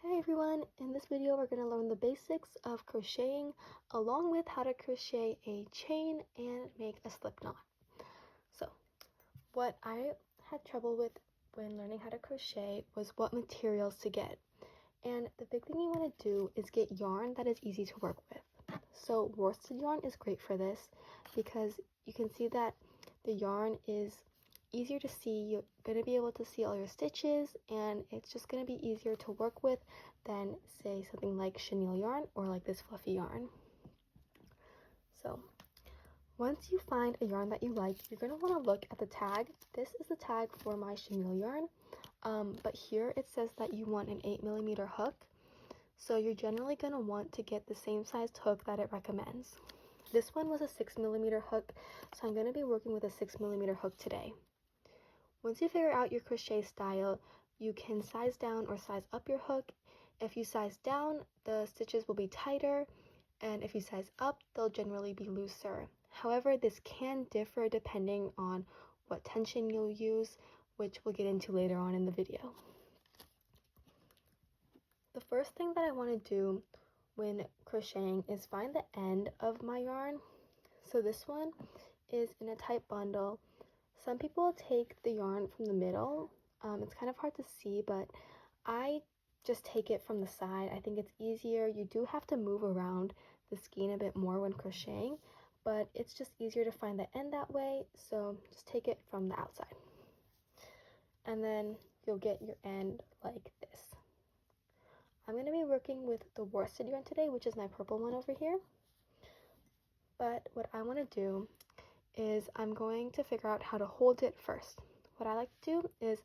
Hey everyone, in this video we're going to learn the basics of crocheting along with how to crochet a chain and make a slip knot. So what I had trouble with when learning how to crochet was what materials to get. And the big thing you want to do is get yarn that is easy to work with. So worsted yarn is great for this because you can see that the yarn is easier to see. You're going to be able to see all your stitches, and it's just going to be easier to work with than say something like chenille yarn or like this fluffy yarn. So once you find a yarn that you like, you're going to want to look at the tag. This is the tag for my chenille yarn, but here it says that you want an 8mm hook. So you're generally going to want to get the same sized hook that it recommends. This one was a 6mm hook, so I'm going to be working with a 6mm hook today. Once you figure out your crochet style, you can size down or size up your hook. If you size down, the stitches will be tighter, and if you size up, they'll generally be looser. However, this can differ depending on what tension you'll use, which we'll get into later on in the video. The first thing that I want to do when crocheting is find the end of my yarn. So this one is in a tight bundle. Some people take the yarn from the middle. It's kind of hard to see, but I just take it from the side. I think it's easier. You do have to move around the skein a bit more when crocheting, but it's just easier to find the end that way, so just take it from the outside. And then you'll get your end like this. I'm going to be working with the worsted yarn today, which is my purple one over here. But what I want to do is I'm going to figure out how to hold it first. What I like to do is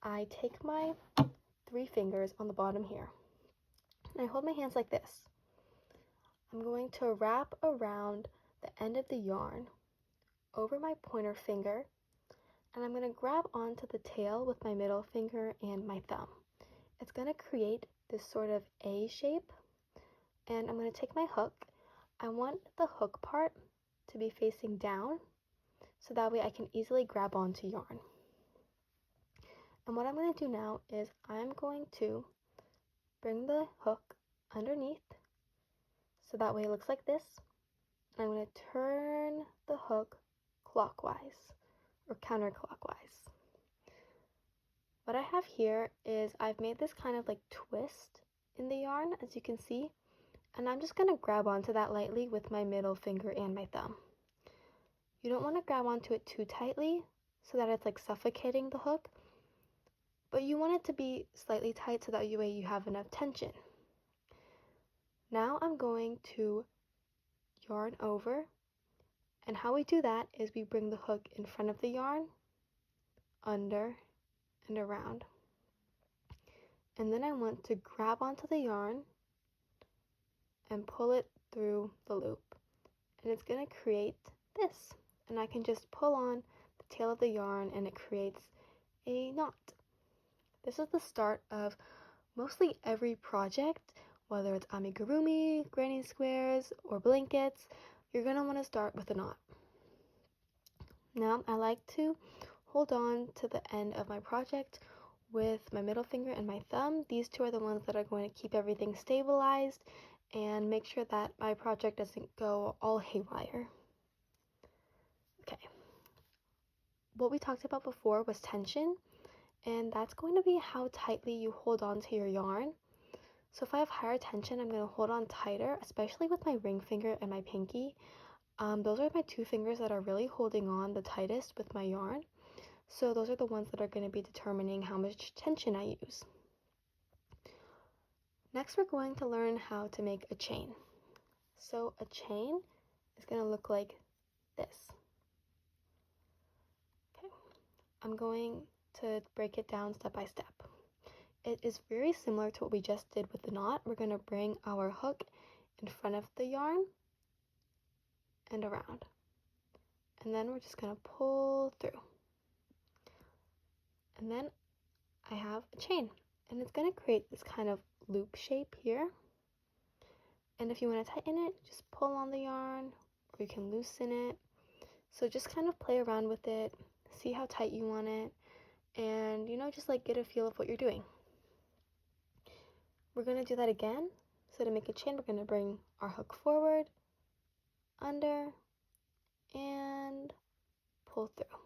I take my 3 fingers on the bottom here, and I hold my hands like this. I'm going to wrap around the end of the yarn over my pointer finger, and I'm going to grab onto the tail with my middle finger and my thumb. It's going to create this sort of A shape, and I'm going to take my hook. I want the hook part to be facing down, so that way I can easily grab onto yarn. And what I'm going to do now is I'm going to bring the hook underneath, so that way it looks like this. And I'm going to turn the hook clockwise or counterclockwise. What I have here is I've made this kind of like twist in the yarn, as you can see, and I'm just going to grab onto that lightly with my middle finger and my thumb. You don't want to grab onto it too tightly so that it's like suffocating the hook, but you want it to be slightly tight so that way you have enough tension. Now I'm going to yarn over, and how we do that is we bring the hook in front of the yarn, under, and around. And then I want to grab onto the yarn and pull it through the loop. And it's going to create this. And I can just pull on the tail of the yarn and it creates a knot. This is the start of mostly every project, whether it's amigurumi, granny squares, or blankets. You're going to want to start with a knot. Now I like to hold on to the end of my project with my middle finger and my thumb. These two are the ones that are going to keep everything stabilized and make sure that my project doesn't go all haywire. Okay, what we talked about before was tension, and that's going to be how tightly you hold on to your yarn. So if I have higher tension, I'm going to hold on tighter, especially with my ring finger and my pinky. Those are my 2 fingers that are really holding on the tightest with my yarn. So those are the ones that are going to be determining how much tension I use. Next, we're going to learn how to make a chain. So a chain is going to look like this. Okay, I'm going to break it down step by step. It is very similar to what we just did with the knot. We're going to bring our hook in front of the yarn and around. And then we're just going to pull through. And then I have a chain, and it's going to create this kind of loop shape here. And if you want to tighten it, just pull on the yarn, or you can loosen it. So just kind of play around with it, see how tight you want it, and just like get a feel of what you're doing. we're going to do that again. So to make a chain, we're going to bring our hook forward, under, and pull through.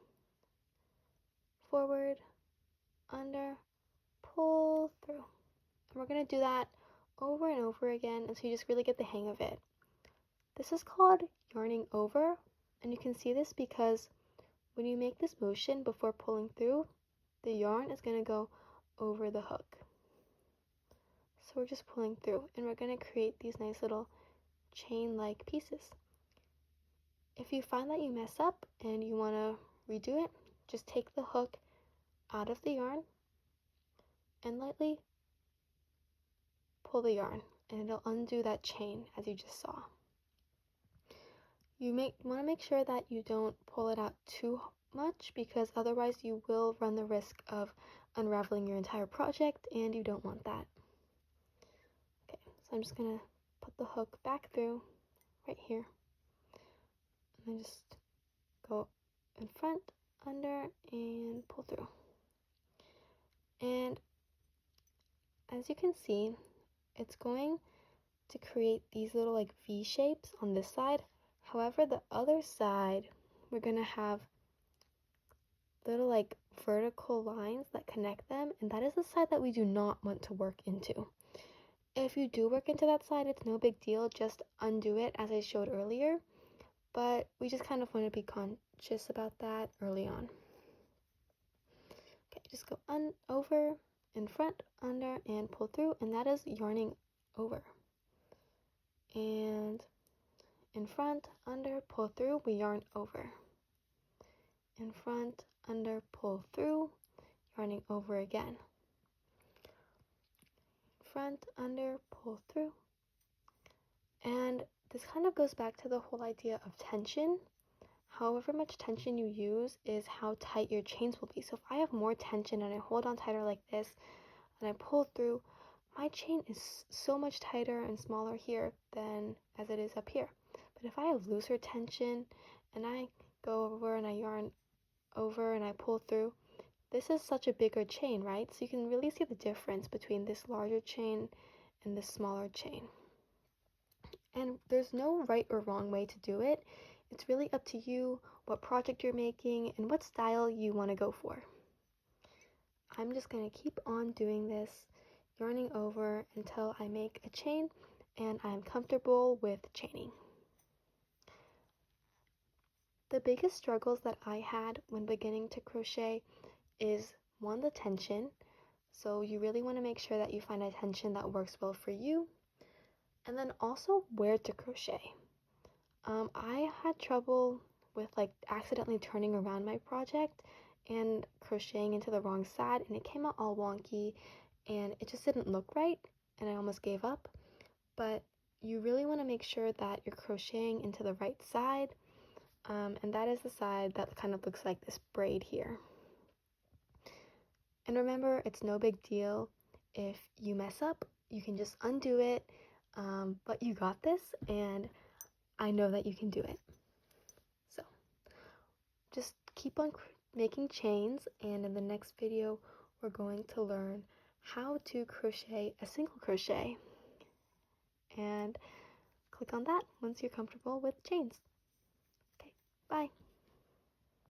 Forward, under, pull through. And we're going to do that over and over again until you just really get the hang of it. This is called yarning over, and you can see this because when you make this motion before pulling through, the yarn is going to go over the hook. So we're just pulling through, and we're going to create these nice little chain-like pieces. If you find that you mess up and you want to redo it, just take the hook out of the yarn and lightly pull the yarn, and it'll undo that chain as you just saw. You want to make sure that you don't pull it out too much, because otherwise you will run the risk of unraveling your entire project, and you don't want that. Okay, so I'm just going to put the hook back through right here, and then just go in front, under, and pull through. And as you can see, it's going to create these little like V shapes on this side. However, the other side, we're going to have little like vertical lines that connect them, and that is the side that we do not want to work into. If you do work into that side, it's no big deal, just undo it as I showed earlier, but we just kind of want to be conscious about that early on. Okay, just go over, in front, under, and pull through, and that is yarning over. And in front, under, pull through, we yarn over. In front, under, pull through, yarning over again. Front, under, pull through. And this kind of goes back to the whole idea of tension. However much tension you use is how tight your chains will be. So if I have more tension and I hold on tighter like this and I pull through, my chain is so much tighter and smaller here than as it is up here. But if I have looser tension and I go over and I yarn over and I pull through, this is such a bigger chain, right? So you can really see the difference between this larger chain and this smaller chain. And there's no right or wrong way to do it. It's really up to you what project you're making and what style you want to go for. I'm just going to keep on doing this, yarning over until I make a chain and I'm comfortable with chaining. The biggest struggles that I had when beginning to crochet is, one, the tension. So you really want to make sure that you find a tension that works well for you. And then also where to crochet. I had trouble with like accidentally turning around my project and crocheting into the wrong side, and it came out all wonky and it just didn't look right, and I almost gave up. But you really want to make sure that you're crocheting into the right side, and that is the side that kind of looks like this braid here. And remember, it's no big deal if you mess up. You can just undo it, but you got this, and I know that you can do it. So just keep on making chains, and in the next video we're going to learn how to crochet a single crochet, and click on that once you're comfortable with chains. Okay, bye.